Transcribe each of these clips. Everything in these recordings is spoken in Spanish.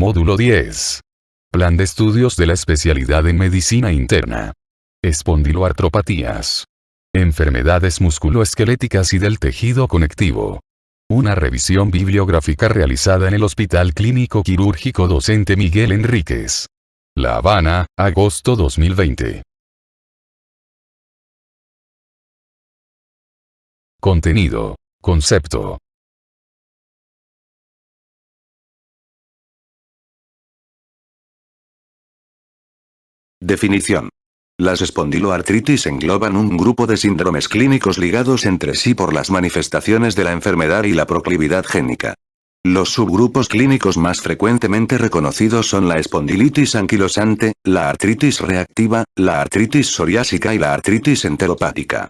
Módulo 10. Plan de estudios de la especialidad en medicina interna. Espondiloartropatías. Enfermedades musculoesqueléticas y del tejido conectivo. Una revisión bibliográfica realizada en el Hospital Clínico Quirúrgico Docente Miguel Enríquez. La Habana, agosto 2020. Contenido. Concepto. Definición. Las espondiloartritis engloban un grupo de síndromes clínicos ligados entre sí por las manifestaciones de la enfermedad y la proclividad génica. Los subgrupos clínicos más frecuentemente reconocidos son la espondilitis anquilosante, la artritis reactiva, la artritis psoriásica y la artritis enteropática.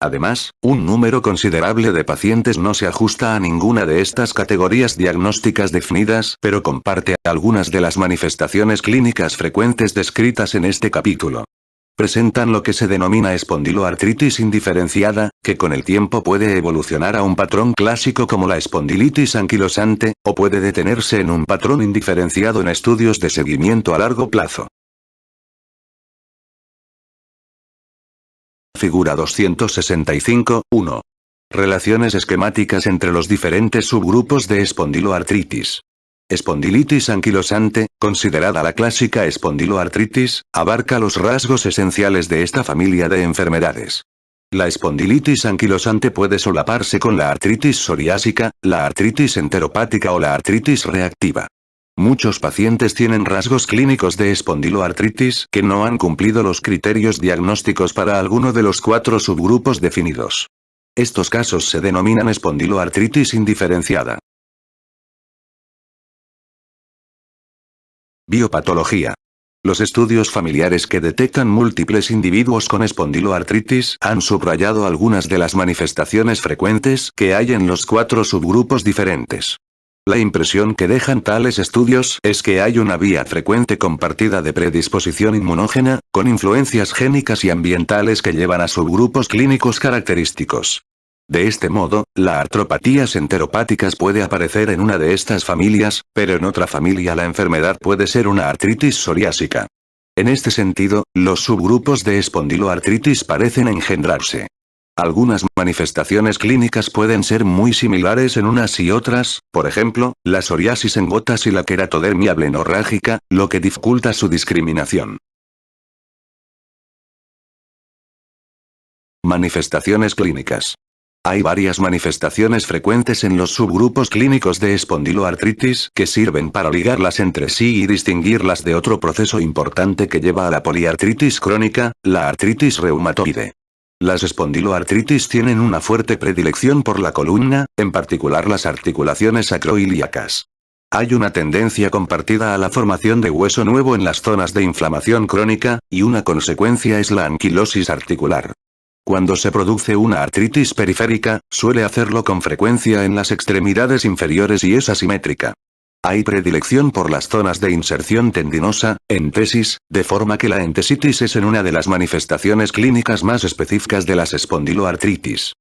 Además, un número considerable de pacientes no se ajusta a ninguna de estas categorías diagnósticas definidas, pero comparte algunas de las manifestaciones clínicas frecuentes descritas en este capítulo. Presentan lo que se denomina espondiloartritis indiferenciada, que con el tiempo puede evolucionar a un patrón clásico como la espondilitis anquilosante, o puede detenerse en un patrón indiferenciado en estudios de seguimiento a largo plazo. Figura 265, 1. Relaciones esquemáticas entre los diferentes subgrupos de espondiloartritis. Espondilitis anquilosante, considerada la clásica espondiloartritis, abarca los rasgos esenciales de esta familia de enfermedades. La espondilitis anquilosante puede solaparse con la artritis psoriásica, la artritis enteropática o la artritis reactiva. Muchos pacientes tienen rasgos clínicos de espondiloartritis que no han cumplido los criterios diagnósticos para alguno de los 4 subgrupos definidos. Estos casos se denominan espondiloartritis indiferenciada. Biopatología. Los estudios familiares que detectan múltiples individuos con espondiloartritis han subrayado algunas de las manifestaciones frecuentes que hay en los 4 subgrupos diferentes. La impresión que dejan tales estudios es que hay una vía frecuente compartida de predisposición inmunógena, con influencias génicas y ambientales que llevan a subgrupos clínicos característicos. De este modo, la artropatías enteropáticas puede aparecer en una de estas familias, pero en otra familia la enfermedad puede ser una artritis psoriásica. En este sentido, los subgrupos de espondiloartritis parecen engendrarse. Algunas manifestaciones clínicas pueden ser muy similares en unas y otras, por ejemplo, la psoriasis en gotas y la queratodermia blenorrágica, lo que dificulta su discriminación. Manifestaciones clínicas. Hay varias manifestaciones frecuentes en los subgrupos clínicos de espondiloartritis que sirven para ligarlas entre sí y distinguirlas de otro proceso importante que lleva a la poliartritis crónica, la artritis reumatoide. Las espondiloartritis tienen una fuerte predilección por la columna, en particular las articulaciones sacroiliacas. Hay una tendencia compartida a la formación de hueso nuevo en las zonas de inflamación crónica, y una consecuencia es la anquilosis articular. Cuando se produce una artritis periférica, suele hacerlo con frecuencia en las extremidades inferiores y es asimétrica. Hay predilección por las zonas de inserción tendinosa, entesis, de forma que la entesitis es una de las manifestaciones clínicas más específicas de las espondiloartritis.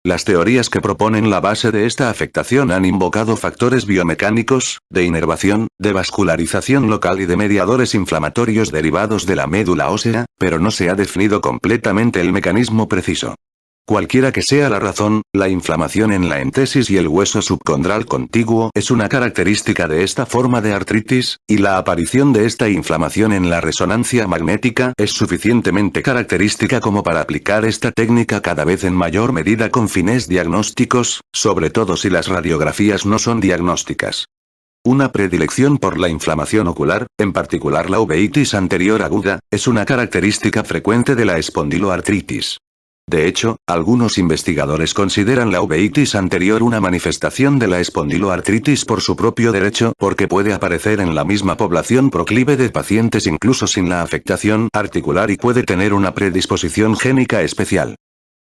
Las teorías que proponen la base de esta afectación han invocado factores biomecánicos, de inervación, de vascularización local y de mediadores inflamatorios derivados de la médula ósea, pero no se ha definido completamente el mecanismo preciso. Cualquiera que sea la razón, la inflamación en la entesis y el hueso subcondral contiguo es una característica de esta forma de artritis, y la aparición de esta inflamación en la resonancia magnética es suficientemente característica como para aplicar esta técnica cada vez en mayor medida con fines diagnósticos, sobre todo si las radiografías no son diagnósticas. Una predilección por la inflamación ocular, en particular la uveitis anterior aguda, es una característica frecuente de la espondiloartritis. De hecho, algunos investigadores consideran la uveitis anterior una manifestación de la espondiloartritis por su propio derecho porque puede aparecer en la misma población proclive de pacientes incluso sin la afectación articular y puede tener una predisposición génica especial.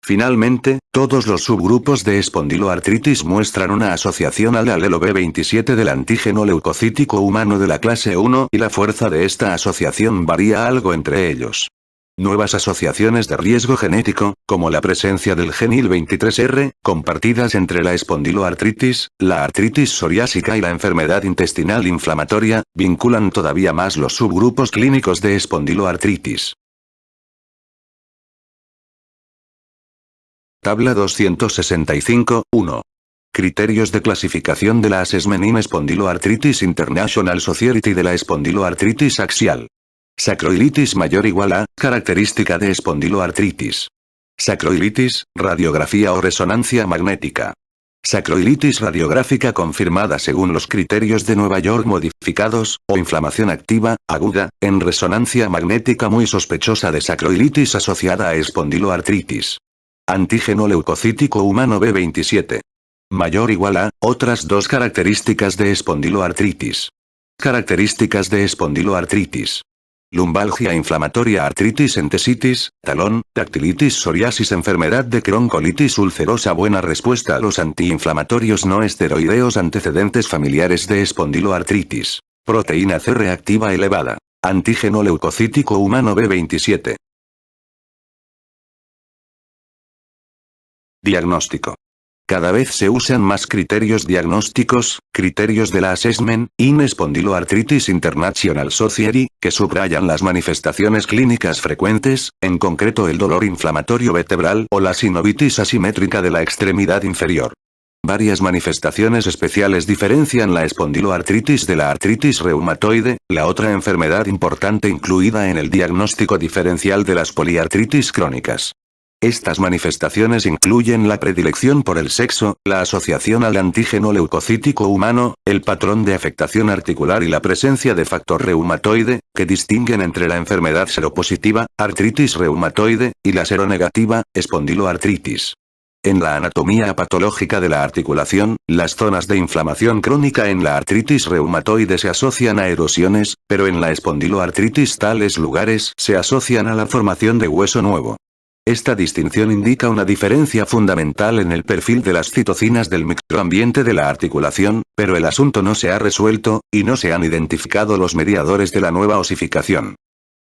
Finalmente, todos los subgrupos de espondiloartritis muestran una asociación al alelo B27 del antígeno leucocítico humano de la clase 1 y la fuerza de esta asociación varía algo entre ellos. Nuevas asociaciones de riesgo genético, como la presencia del gen IL-23R, compartidas entre la espondiloartritis, la artritis psoriásica y la enfermedad intestinal inflamatoria, vinculan todavía más los subgrupos clínicos de espondiloartritis. Tabla 265, 1. Criterios de clasificación de la Assessment in Spondyloarthritis International Society de la espondiloartritis axial. Sacroilitis mayor igual a, característica de espondiloartritis. Sacroilitis, radiografía o resonancia magnética. Sacroilitis radiográfica confirmada según los criterios de Nueva York modificados, o inflamación activa, aguda, en resonancia magnética muy sospechosa de sacroilitis asociada a espondiloartritis. Antígeno leucocítico humano B27. Mayor igual a, otras dos características de espondiloartritis. Características de espondiloartritis. Lumbalgia inflamatoria, artritis, entesitis, talón, dactilitis, psoriasis, enfermedad de Crohn, colitis ulcerosa. Buena respuesta a los antiinflamatorios no esteroideos, antecedentes familiares de espondiloartritis. Proteína C reactiva elevada. Antígeno leucocítico humano B27. Diagnóstico. Cada vez se usan más criterios diagnósticos, criterios de la Assessment in Spondyloarthritis International Society, que subrayan las manifestaciones clínicas frecuentes, en concreto el dolor inflamatorio vertebral o la sinovitis asimétrica de la extremidad inferior. Varias manifestaciones especiales diferencian la espondiloartritis de la artritis reumatoide, la otra enfermedad importante incluida en el diagnóstico diferencial de las poliartritis crónicas. Estas manifestaciones incluyen la predilección por el sexo, la asociación al antígeno leucocítico humano, el patrón de afectación articular y la presencia de factor reumatoide, que distinguen entre la enfermedad seropositiva, artritis reumatoide, y la seronegativa, espondiloartritis. En la anatomía patológica de la articulación, las zonas de inflamación crónica en la artritis reumatoide se asocian a erosiones, pero en la espondiloartritis tales lugares se asocian a la formación de hueso nuevo. Esta distinción indica una diferencia fundamental en el perfil de las citocinas del microambiente de la articulación, pero el asunto no se ha resuelto, y no se han identificado los mediadores de la nueva osificación.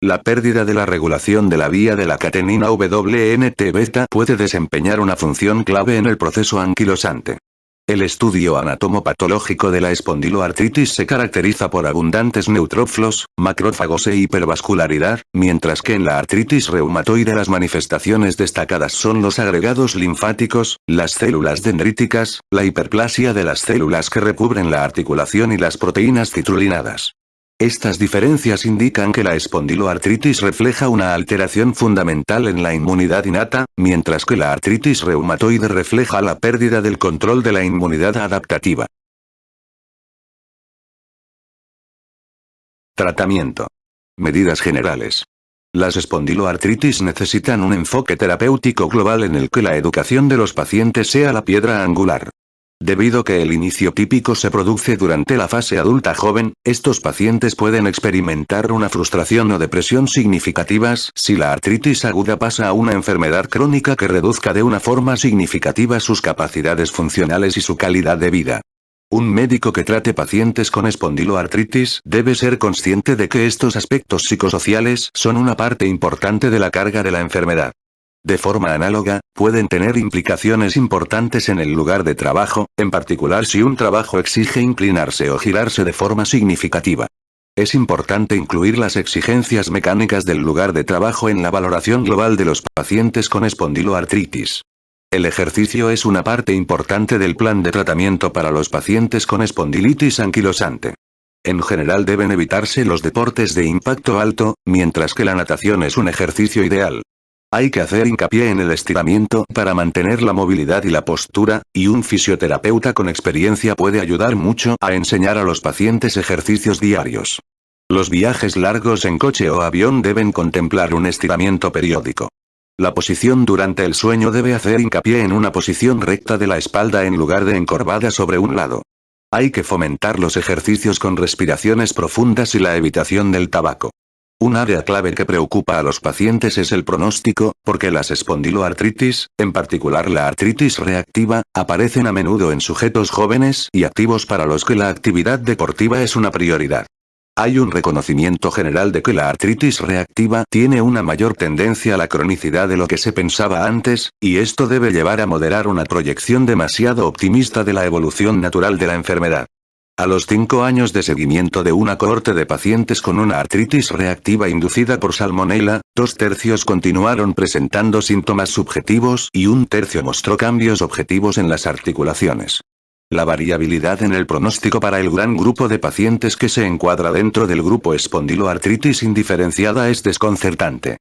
La pérdida de la regulación de la vía de la catenina WNT-beta puede desempeñar una función clave en el proceso anquilosante. El estudio anatomopatológico de la espondiloartritis se caracteriza por abundantes neutrófilos, macrófagos e hipervascularidad, mientras que en la artritis reumatoide las manifestaciones destacadas son los agregados linfáticos, las células dendríticas, la hiperplasia de las células que recubren la articulación y las proteínas citrulinadas. Estas diferencias indican que la espondiloartritis refleja una alteración fundamental en la inmunidad innata, mientras que la artritis reumatoide refleja la pérdida del control de la inmunidad adaptativa. Tratamiento. Medidas generales. Las espondiloartritis necesitan un enfoque terapéutico global en el que la educación de los pacientes sea la piedra angular. Debido que el inicio típico se produce durante la fase adulta joven, estos pacientes pueden experimentar una frustración o depresión significativas si la artritis aguda pasa a una enfermedad crónica que reduzca de una forma significativa sus capacidades funcionales y su calidad de vida. Un médico que trate pacientes con espondiloartritis debe ser consciente de que estos aspectos psicosociales son una parte importante de la carga de la enfermedad. De forma análoga, pueden tener implicaciones importantes en el lugar de trabajo, en particular si un trabajo exige inclinarse o girarse de forma significativa. Es importante incluir las exigencias mecánicas del lugar de trabajo en la valoración global de los pacientes con espondiloartritis. El ejercicio es una parte importante del plan de tratamiento para los pacientes con espondilitis anquilosante. En general deben evitarse los deportes de impacto alto, mientras que la natación es un ejercicio ideal. Hay que hacer hincapié en el estiramiento para mantener la movilidad y la postura, y un fisioterapeuta con experiencia puede ayudar mucho a enseñar a los pacientes ejercicios diarios. Los viajes largos en coche o avión deben contemplar un estiramiento periódico. La posición durante el sueño debe hacer hincapié en una posición recta de la espalda en lugar de encorvada sobre un lado. Hay que fomentar los ejercicios con respiraciones profundas y la evitación del tabaco. Un área clave que preocupa a los pacientes es el pronóstico, porque las espondiloartritis, en particular la artritis reactiva, aparecen a menudo en sujetos jóvenes y activos para los que la actividad deportiva es una prioridad. Hay un reconocimiento general de que la artritis reactiva tiene una mayor tendencia a la cronicidad de lo que se pensaba antes, y esto debe llevar a moderar una proyección demasiado optimista de la evolución natural de la enfermedad. A los 5 años de seguimiento de una cohorte de pacientes con una artritis reactiva inducida por salmonella, 2/3 continuaron presentando síntomas subjetivos y 1/3 mostró cambios objetivos en las articulaciones. La variabilidad en el pronóstico para el gran grupo de pacientes que se encuadra dentro del grupo espondiloartritis indiferenciada es desconcertante.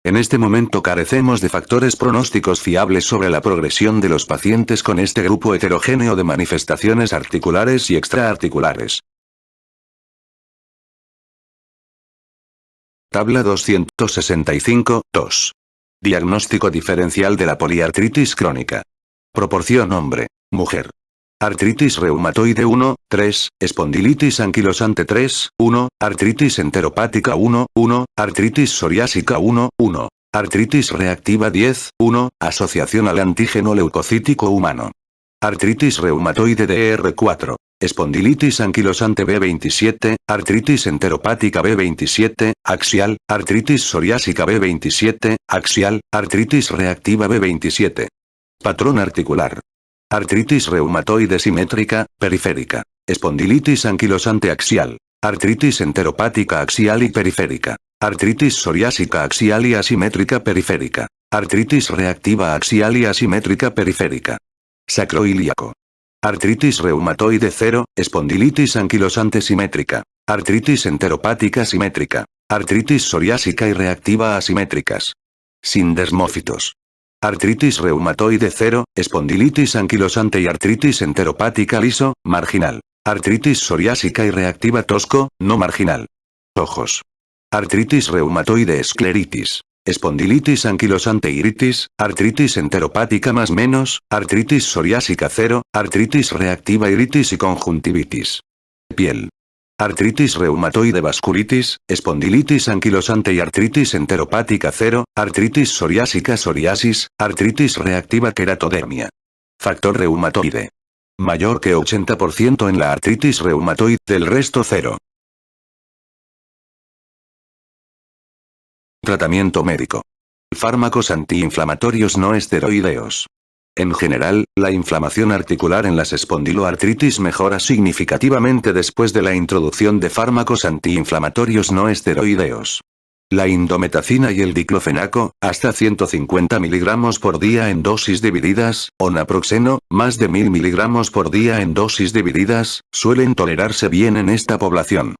En este momento carecemos de factores pronósticos fiables sobre la progresión de los pacientes con este grupo heterogéneo de manifestaciones articulares y extraarticulares. Tabla 265, 2. Diagnóstico diferencial de la poliartritis crónica. Proporción hombre, mujer. Artritis reumatoide 1, 3, espondilitis anquilosante 3, 1, artritis enteropática 1, 1, artritis psoriásica 1, 1, artritis reactiva 10, 1, asociación al antígeno leucocítico humano. Artritis reumatoide DR4, espondilitis anquilosante B27, artritis enteropática B27, axial, artritis psoriásica B27, axial, artritis reactiva B27. Patrón articular. Artritis reumatoide simétrica, periférica. Espondilitis anquilosante axial. Artritis enteropática axial y periférica. Artritis psoriásica axial y asimétrica periférica. Artritis reactiva axial y asimétrica periférica. Sacroiliaco. Artritis reumatoide 0, espondilitis anquilosante simétrica. Artritis enteropática simétrica. Artritis psoriásica y reactiva asimétricas. Sindesmófitos. Artritis reumatoide 0, espondilitis anquilosante y artritis enteropática liso, marginal. Artritis psoriásica y reactiva tosco, no marginal. Ojos. Artritis reumatoide escleritis. Espondilitis anquilosante iritis, artritis enteropática más menos, artritis psoriásica 0, artritis reactiva iritis y conjuntivitis. Piel. Artritis reumatoide vasculitis, espondilitis anquilosante y artritis enteropática 0, artritis psoriásica psoriasis, artritis reactiva queratodermia. Factor reumatoide. Mayor que 80% en la artritis reumatoide, del resto 0. Tratamiento médico. Fármacos antiinflamatorios no esteroideos. En general, la inflamación articular en las espondiloartritis mejora significativamente después de la introducción de fármacos antiinflamatorios no esteroideos. La indometacina y el diclofenaco, hasta 150 mg por día en dosis divididas, o naproxeno, más de 1000 mg por día en dosis divididas, suelen tolerarse bien en esta población.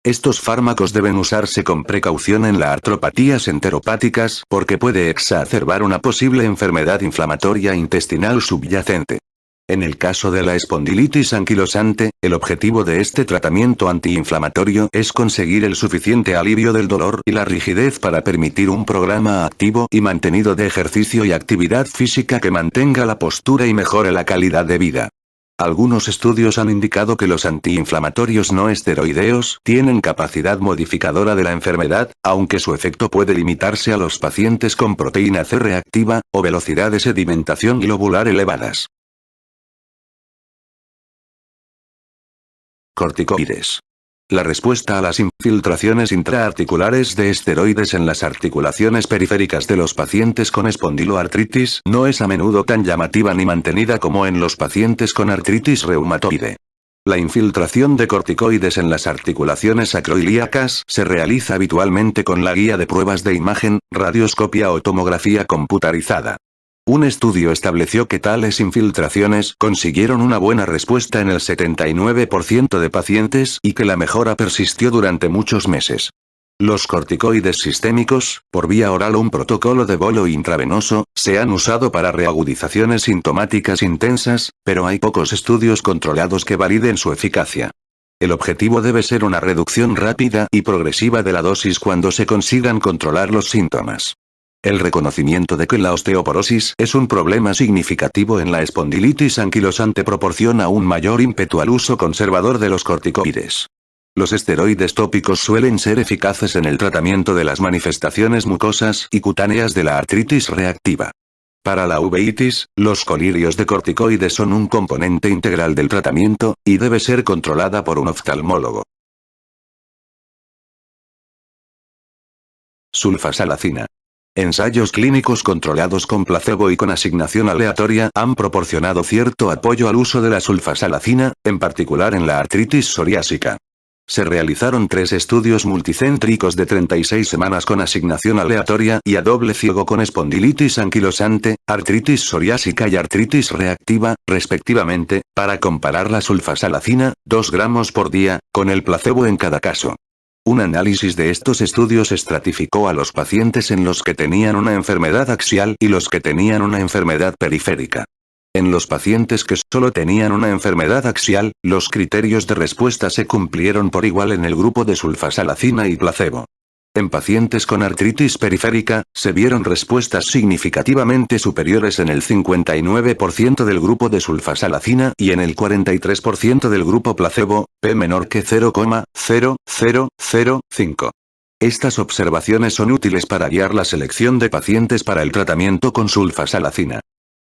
Estos fármacos deben usarse con precaución en las artropatías enteropáticas porque puede exacerbar una posible enfermedad inflamatoria intestinal subyacente. En el caso de la espondilitis anquilosante, el objetivo de este tratamiento antiinflamatorio es conseguir el suficiente alivio del dolor y la rigidez para permitir un programa activo y mantenido de ejercicio y actividad física que mantenga la postura y mejore la calidad de vida. Algunos estudios han indicado que los antiinflamatorios no esteroideos tienen capacidad modificadora de la enfermedad, aunque su efecto puede limitarse a los pacientes con proteína C reactiva, o velocidad de sedimentación globular elevadas. Corticoides. La respuesta a las infiltraciones intraarticulares de esteroides en las articulaciones periféricas de los pacientes con espondiloartritis no es a menudo tan llamativa ni mantenida como en los pacientes con artritis reumatoide. La infiltración de corticoides en las articulaciones sacroiliacas se realiza habitualmente con la guía de pruebas de imagen, radioscopia o tomografía computarizada. Un estudio estableció que tales infiltraciones consiguieron una buena respuesta en el 79% de pacientes y que la mejora persistió durante muchos meses. Los corticoides sistémicos, por vía oral o un protocolo de bolo intravenoso, se han usado para reagudizaciones sintomáticas intensas, pero hay pocos estudios controlados que validen su eficacia. El objetivo debe ser una reducción rápida y progresiva de la dosis cuando se consigan controlar los síntomas. El reconocimiento de que la osteoporosis es un problema significativo en la espondilitis anquilosante proporciona un mayor ímpetu al uso conservador de los corticoides. Los esteroides tópicos suelen ser eficaces en el tratamiento de las manifestaciones mucosas y cutáneas de la artritis reactiva. Para la uveitis, los colirios de corticoides son un componente integral del tratamiento, y debe ser controlada por un oftalmólogo. Sulfasalacina. Ensayos clínicos controlados con placebo y con asignación aleatoria han proporcionado cierto apoyo al uso de la sulfasalacina, en particular en la artritis psoriásica. Se realizaron 3 estudios multicéntricos de 36 semanas con asignación aleatoria y a doble ciego con espondilitis anquilosante, artritis psoriásica y artritis reactiva, respectivamente, para comparar la sulfasalacina, 2 gramos por día, con el placebo en cada caso. Un análisis de estos estudios estratificó a los pacientes en los que tenían una enfermedad axial y los que tenían una enfermedad periférica. En los pacientes que solo tenían una enfermedad axial, los criterios de respuesta se cumplieron por igual en el grupo de sulfasalacina y placebo. En pacientes con artritis periférica, se vieron respuestas significativamente superiores en el 59% del grupo de sulfasalacina y en el 43% del grupo placebo, p menor que 0,0005. Estas observaciones son útiles para guiar la selección de pacientes para el tratamiento con sulfasalacina.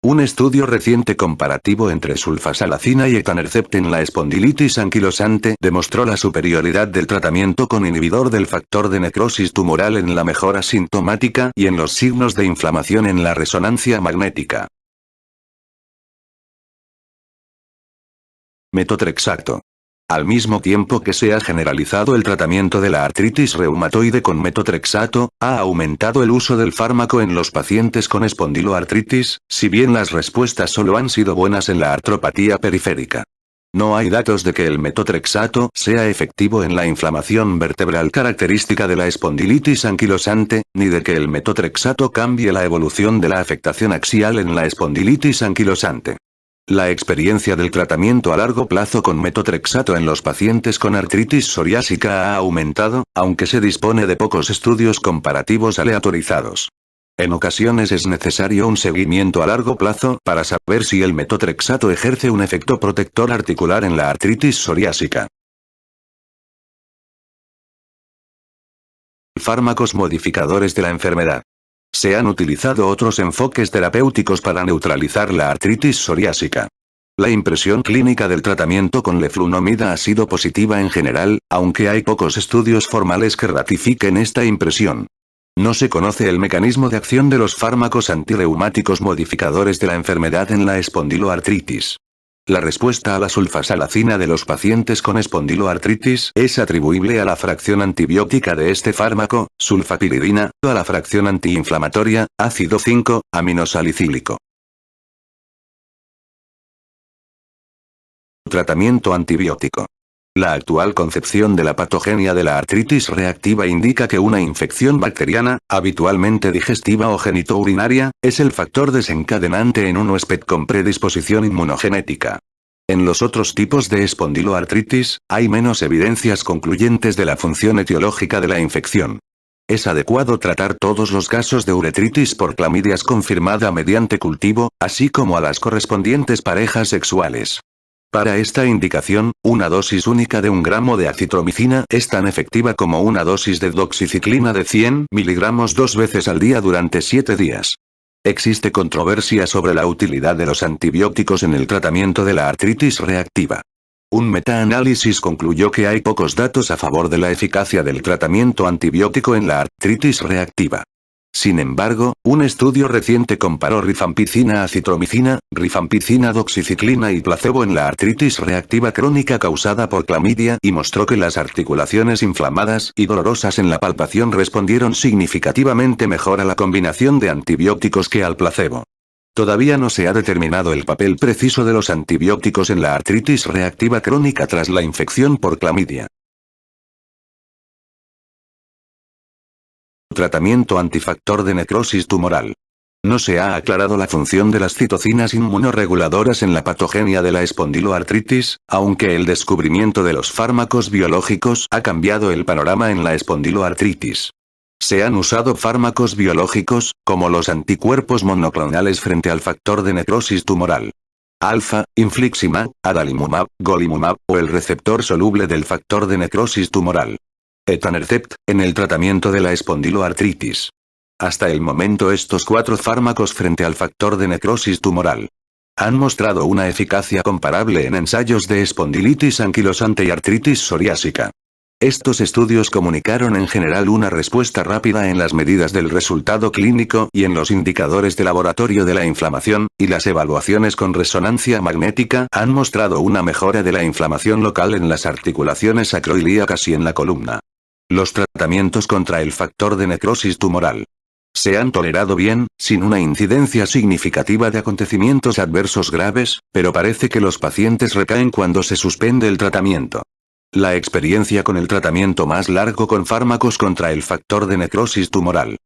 Un estudio reciente comparativo entre sulfasalacina y etanercept en la espondilitis anquilosante demostró la superioridad del tratamiento con inhibidor del factor de necrosis tumoral en la mejora sintomática y en los signos de inflamación en la resonancia magnética. Metotrexato. Al mismo tiempo que se ha generalizado el tratamiento de la artritis reumatoide con metotrexato, ha aumentado el uso del fármaco en los pacientes con espondiloartritis, si bien las respuestas solo han sido buenas en la artropatía periférica. No hay datos de que el metotrexato sea efectivo en la inflamación vertebral característica de la espondilitis anquilosante, ni de que el metotrexato cambie la evolución de la afectación axial en la espondilitis anquilosante. La experiencia del tratamiento a largo plazo con metotrexato en los pacientes con artritis psoriásica ha aumentado, aunque se dispone de pocos estudios comparativos aleatorizados. En ocasiones es necesario un seguimiento a largo plazo para saber si el metotrexato ejerce un efecto protector articular en la artritis psoriásica. Fármacos modificadores de la enfermedad. Se han utilizado otros enfoques terapéuticos para neutralizar la artritis psoriásica. La impresión clínica del tratamiento con leflunomida ha sido positiva en general, aunque hay pocos estudios formales que ratifiquen esta impresión. No se conoce el mecanismo de acción de los fármacos antirreumáticos modificadores de la enfermedad en la espondiloartritis. La respuesta a la sulfasalacina de los pacientes con espondiloartritis es atribuible a la fracción antibiótica de este fármaco, sulfapiridina, o a la fracción antiinflamatoria, ácido 5-aminosalicílico. Tratamiento antibiótico. La actual concepción de la patogenia de la artritis reactiva indica que una infección bacteriana, habitualmente digestiva o genitourinaria, es el factor desencadenante en un huésped con predisposición inmunogenética. En los otros tipos de espondiloartritis, hay menos evidencias concluyentes de la función etiológica de la infección. Es adecuado tratar todos los casos de uretritis por clamidias confirmada mediante cultivo, así como a las correspondientes parejas sexuales. Para esta indicación, una dosis única de 1 gramo de acitromicina es tan efectiva como una dosis de doxiciclina de 100 miligramos 2 veces al día durante 7 días. Existe controversia sobre la utilidad de los antibióticos en el tratamiento de la artritis reactiva. Un metaanálisis concluyó que hay pocos datos a favor de la eficacia del tratamiento antibiótico en la artritis reactiva. Sin embargo, un estudio reciente comparó rifampicina acitromicina, rifampicina doxiciclina y placebo en la artritis reactiva crónica causada por clamidia y mostró que las articulaciones inflamadas y dolorosas en la palpación respondieron significativamente mejor a la combinación de antibióticos que al placebo. Todavía no se ha determinado el papel preciso de los antibióticos en la artritis reactiva crónica tras la infección por clamidia. Tratamiento antifactor de necrosis tumoral. No se ha aclarado la función de las citocinas inmunorreguladoras en la patogenia de la espondiloartritis, aunque el descubrimiento de los fármacos biológicos ha cambiado el panorama en la espondiloartritis. Se han usado fármacos biológicos, como los anticuerpos monoclonales frente al factor de necrosis tumoral. Alfa, infliximab, adalimumab, golimumab, o el receptor soluble del factor de necrosis tumoral. Etanercept, en el tratamiento de la espondiloartritis. Hasta el momento estos 4 fármacos frente al factor de necrosis tumoral han mostrado una eficacia comparable en ensayos de espondilitis anquilosante y artritis psoriásica. Estos estudios comunicaron en general una respuesta rápida en las medidas del resultado clínico y en los indicadores de laboratorio de la inflamación, y las evaluaciones con resonancia magnética han mostrado una mejora de la inflamación local en las articulaciones sacroiliacas y en la columna. Los tratamientos contra el factor de necrosis tumoral se han tolerado bien, sin una incidencia significativa de acontecimientos adversos graves, pero parece que los pacientes recaen cuando se suspende el tratamiento. La experiencia con el tratamiento más largo con fármacos contra el factor de necrosis tumoral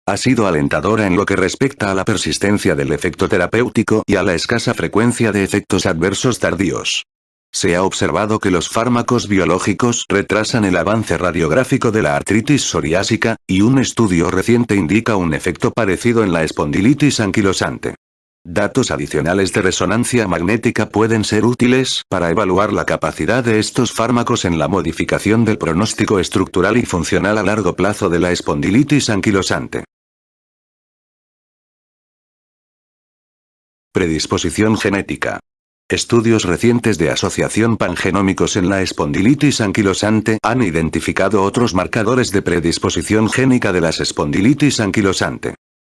ha sido alentadora en lo que respecta a la persistencia del efecto terapéutico y a la escasa frecuencia de efectos adversos tardíos. Se ha observado que los fármacos biológicos retrasan el avance radiográfico de la artritis psoriásica, y un estudio reciente indica un efecto parecido en la espondilitis anquilosante. Datos adicionales de resonancia magnética pueden ser útiles para evaluar la capacidad de estos fármacos en la modificación del pronóstico estructural y funcional a largo plazo de la espondilitis anquilosante. Predisposición genética. Estudios recientes de asociación pangenómicos en la espondilitis anquilosante han identificado otros marcadores de predisposición génica de las espondilitis anquilosante.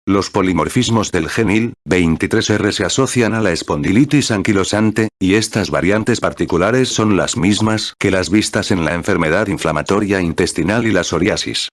Los polimorfismos del gen IL-23R se asocian a la espondilitis anquilosante, y estas variantes particulares son las mismas que las vistas en la enfermedad inflamatoria intestinal y la psoriasis.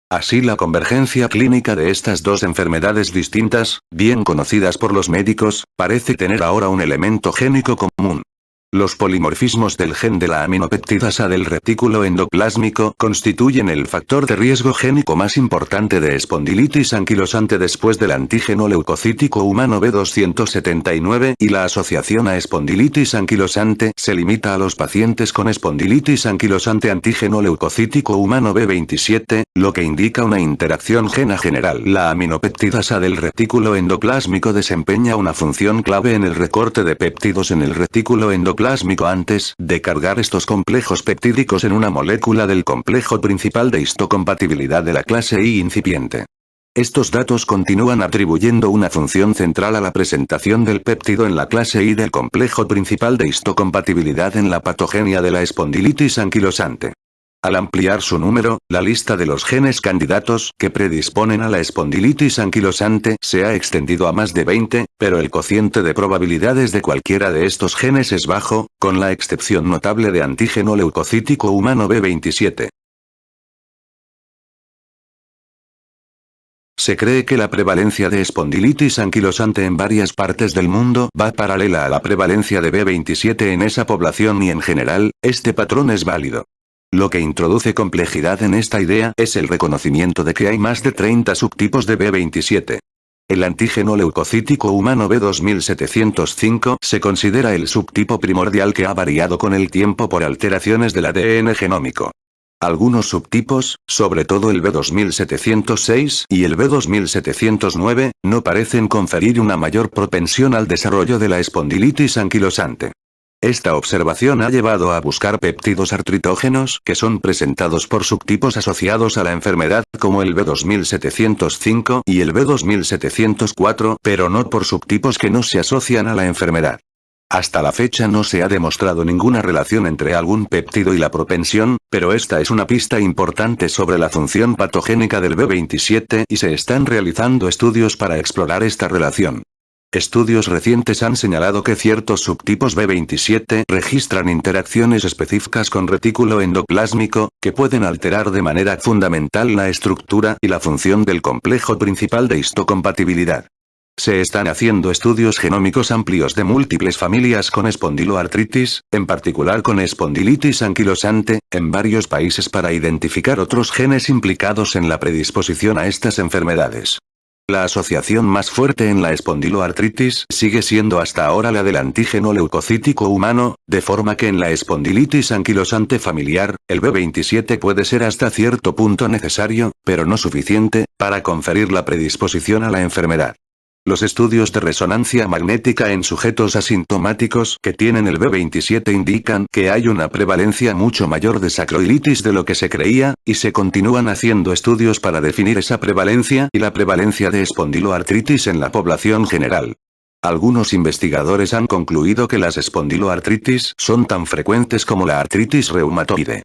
Así, la convergencia clínica de estas dos enfermedades distintas, bien conocidas por los médicos, parece tener ahora un elemento génico común. Los polimorfismos del gen de la aminopeptidasa del retículo endoplásmico constituyen el factor de riesgo génico más importante de espondilitis anquilosante después del antígeno leucocítico humano B279, y la asociación a espondilitis anquilosante se limita a los pacientes con espondilitis anquilosante antígeno leucocítico humano B27, lo que indica una interacción gena general. La aminopeptidasa del retículo endoplásmico desempeña una función clave en el recorte de péptidos en el retículo endoplásmico antes de cargar estos complejos peptídicos en una molécula del complejo principal de histocompatibilidad de la clase I incipiente. Estos datos continúan atribuyendo una función central a la presentación del péptido en la clase I del complejo principal de histocompatibilidad en la patogenia de la espondilitis anquilosante. Al ampliar su número, la lista de los genes candidatos que predisponen a la espondilitis anquilosante se ha extendido a más de 20, pero el cociente de probabilidades de cualquiera de estos genes es bajo, con la excepción notable de antígeno leucocítico humano B27. Se cree que la prevalencia de espondilitis anquilosante en varias partes del mundo va paralela a la prevalencia de B27 en esa población, y en general, este patrón es válido. Lo que introduce complejidad en esta idea es el reconocimiento de que hay más de 30 subtipos de B27. El antígeno leucocítico humano B2705 se considera el subtipo primordial que ha variado con el tiempo por alteraciones del ADN genómico. Algunos subtipos, sobre todo el B2706 y el B2709, no parecen conferir una mayor propensión al desarrollo de la espondilitis anquilosante. Esta observación ha llevado a buscar péptidos artritógenos que son presentados por subtipos asociados a la enfermedad como el B2705 y el B2704, pero no por subtipos que no se asocian a la enfermedad. Hasta la fecha no se ha demostrado ninguna relación entre algún péptido y la propensión, pero esta es una pista importante sobre la función patogénica del B27 y se están realizando estudios para explorar esta relación. Estudios recientes han señalado que ciertos subtipos B27 registran interacciones específicas con retículo endoplásmico, que pueden alterar de manera fundamental la estructura y la función del complejo principal de histocompatibilidad. Se están haciendo estudios genómicos amplios de múltiples familias con espondiloartritis, en particular con espondilitis anquilosante, en varios países para identificar otros genes implicados en la predisposición a estas enfermedades. La asociación más fuerte en la espondiloartritis sigue siendo hasta ahora la del antígeno leucocítico humano, de forma que en la espondilitis anquilosante familiar, el B27 puede ser hasta cierto punto necesario, pero no suficiente, para conferir la predisposición a la enfermedad. Los estudios de resonancia magnética en sujetos asintomáticos que tienen el B27 indican que hay una prevalencia mucho mayor de sacroilitis de lo que se creía, y se continúan haciendo estudios para definir esa prevalencia y la prevalencia de espondiloartritis en la población general. Algunos investigadores han concluido que las espondiloartritis son tan frecuentes como la artritis reumatoide.